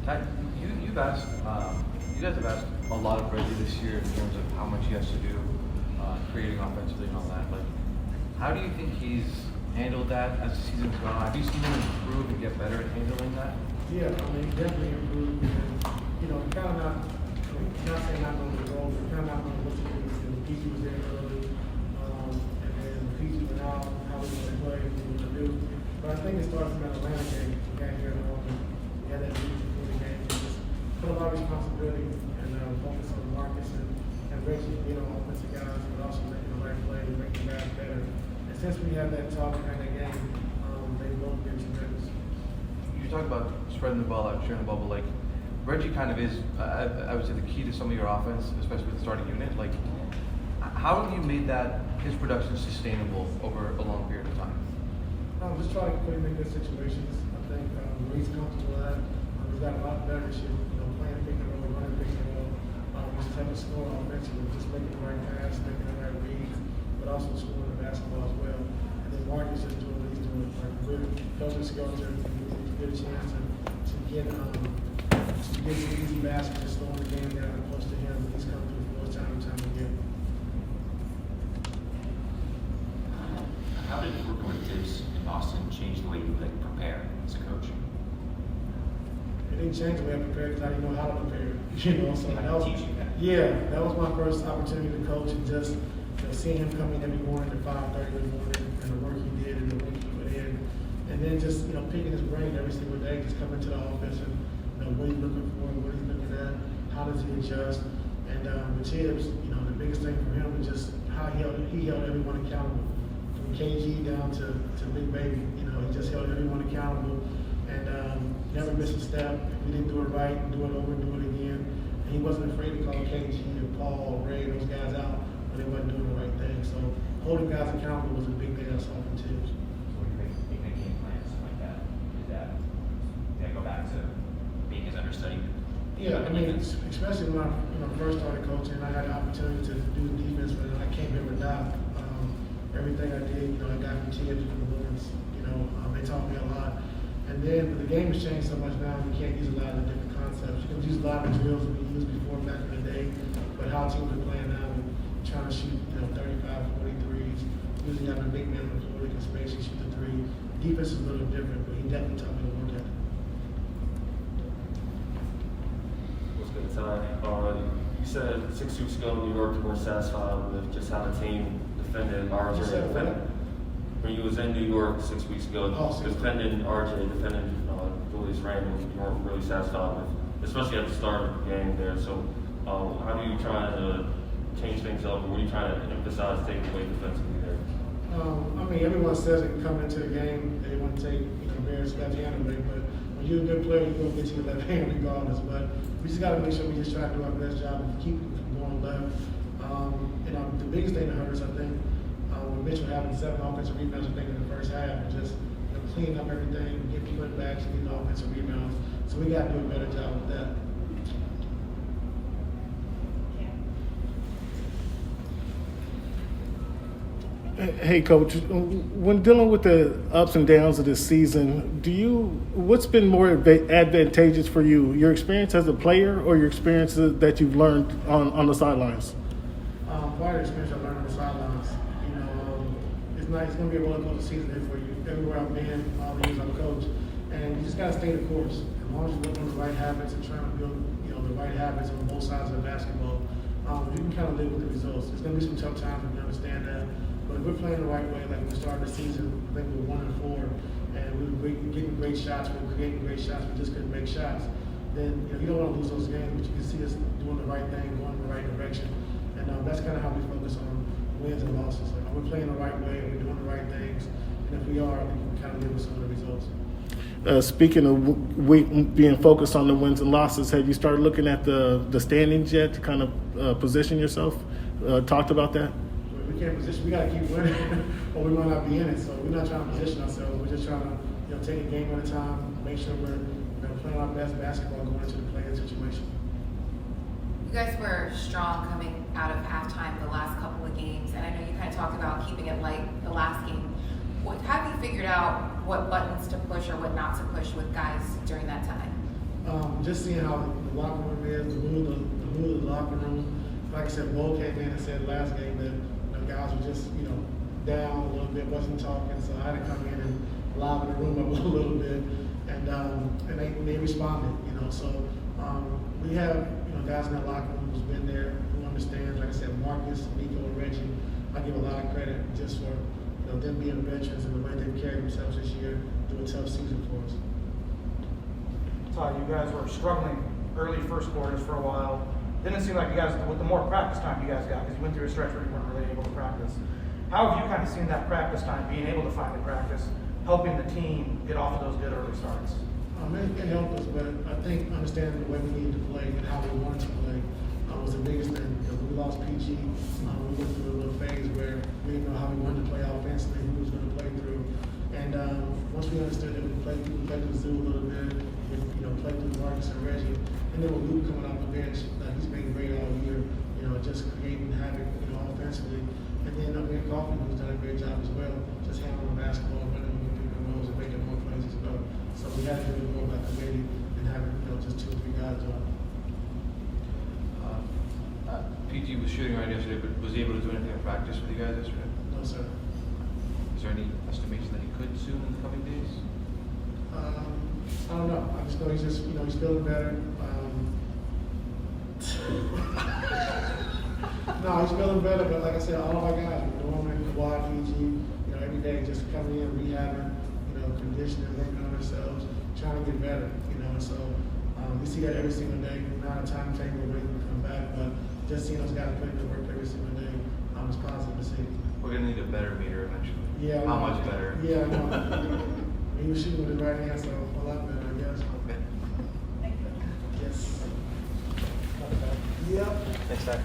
Ty, you've asked, you guys have asked a lot of Reggie this year in terms of how much he has to do, creating offensively and all that. Like, how do you think he's handled that as the season's gone on? Have you seen him improve and get better at handling that? Yeah, I mean, definitely improved. And, kind of not saying not going to the role, but kind of not going to what to do. PG was there early, and then PG went out, how we going to play, what we going to do. But I think it started from that Atlanta game. We got here in Oakland. We had that lead before the game. Just put a lot of responsibility and focus on Marcus and Reggie, offensive guys, but also making the right play and making guys better. And since we had that talk in that game, they've both been tremendous. You talk about spreading the ball out, sharing the ball, but like Reggie kind of is, I would say, the key to some of your offense, especially with the starting unit. Like, how have you made that his production sustainable over a long period of time? Just trying to put him in good situations. I think where he's comfortable at, he's got a lot better shit. Playing pick and roll, running pick and roll. He's a type of scorer offensively, just making the right pass, making the right reads, but also scoring the basketball as well. And then Marcus is doing what he's doing. Like, we're helping skills to get a chance to get some easy baskets, just throwing the game down close to him. He's coming through for us time and time again. How did working with Tibbs in Boston change the way you prepare as a coach? It didn't change the way I prepared because I didn't know how to prepare. So that was, teach you that. yeah, that was my first opportunity to coach, and just seeing him come in every morning at 5:30 in the morning, and the work he did and the work he put in, and then just picking his brain every single day, just coming to the office and what he's looking for, what he's looking at, how does he adjust, and with Tibbs, the biggest thing for him is just how he held everyone accountable. KG down to Big Baby, he just held everyone accountable and never missed a step. If we didn't do it right, do it over, do it again. And he wasn't afraid to call KG and Paul, Ray, those guys out when they wasn't doing the right thing. So holding guys accountable was a big thing I saw from Tibbs. So when you make game plans like that, does that go back to being his understudy? Yeah, I mean, especially when I first started coaching, I had the opportunity to do defense, but I came here with that. Everything I did, I got from Tibbs from the Bulls. They taught me a lot. And then, but the game has changed so much now, you can't use a lot of the different concepts. You can use a lot of the drills that we used before back in the day, but how teams are playing now, trying to shoot, 35, 43s, usually having a big man on the floor that can space and shoot the three. Defense is a little different, but he definitely taught me to work at it. What's good, Ty? You said 6 weeks ago in New York you weren't satisfied with just how the team defended RJ. When you was in New York 6 weeks ago, defending RJ, defending Julius Randle, you weren't really satisfied with, especially at the start of the game there. So how do you try to change things up, or what are you trying to emphasize taking away defensively there? I mean, everyone says it coming into a game, they want to take Bears left hand away, but when you're a good player, you're going to get your left hand regardless. But we just got to make sure we just try to do our best job of keeping it from going left. The biggest thing that hurt us, I think, with Mitchell having 7 offensive rebounds, I think, in the first half, and just cleaning up everything, get people in backs, getting offensive rebounds. So we got to do a better job with that. Hey, Coach, when dealing with the ups and downs of this season, what's been more advantageous for you, your experience as a player or your experiences that you've learned on the sidelines? Part of the experience I learned on the sidelines. It's nice. It's going to be a roller coaster season there for you. Everywhere I've been, all the years I've coached, and you just got to stay the course. As long as you work on the right habits and trying to build, the right habits on both sides of the basketball, you can kind of live with the results. There's going to be some tough times, we understand that. But if we're playing the right way, like when we started the season, I think we were 1-4, and we were getting great shots, we were creating great shots, we just couldn't make shots. Then you don't want to lose those games, but you can see us doing the right thing, going in the right direction, and that's kind of how we focus on wins and losses. Like, are we playing the right way? Are we doing the right things? And if we are, I think we can kind of live with some of the results. Speaking of being focused on the wins and losses, have you started looking at the standings yet to kind of position yourself? Talked about that? We can't position. We got to keep winning, or we might not be in it. So we're not trying to position ourselves. We're just trying to, take a game at a time, make sure we're playing our best basketball going into the play-in situation. You guys were strong coming out of halftime the last couple of games, and I know you kind of talked about keeping it light the last game. Have you figured out what buttons to push or what not to push with guys during that time? just seeing how the locker room is, the mood of the locker room. Like I said, Bo came in and said last game that guys were just, down a little bit, wasn't talking, so I had to come in and liven the room up a little bit, and they responded, So we have, guys in that locker room who's been there, who understands. Like I said, Marcus, Nico, and Reggie, I give a lot of credit just for them being veterans and the way they've carried themselves this year through a tough season for us. Ty, you guys were struggling early first quarters for a while. Didn't seem like you guys, with the more practice time you guys got, because you went through a stretch where you weren't really able to practice. How have you kind of seen that practice time, being able to finally practice, helping the team get off of those good early starts? It helped us, but I think understanding the way we needed to play and how we wanted to play was the biggest thing. Because we lost PG, we went through a little phase where we didn't know how we wanted to play offensively, who was going to play through. And once we understood that we played through the zoo a little bit, played through Marcus and Reggie, and then with Luke coming off the bench, he's been great all year, just creating havoc, offensively. And then Coffee, who's done a great job as well, just handling the basketball, running with pick and rolls and making more plays as well. So we had to do it more by committee and having, just 2 or 3 guys on. PG was shooting around yesterday, but was he able to do anything in practice with you guys yesterday? No, sir. Is there any estimation that he could soon in the coming days? I don't know. I just know he's just, he's feeling better. No, he's feeling better, but like I said, all of our guys, Norman, Kawhi, PG, every day just coming in, rehabbing, conditioning, working on ourselves, trying to get better, so we see that every single day. Not a timetable waiting to come back, but just seeing those guys put in the work every single day is positive to see. We're gonna need a better meter eventually. Yeah. How much better? Yeah, I know. He was shooting with his right hand, so a lot better, I guess. Okay. Yes. Yep. Thanks, Ty.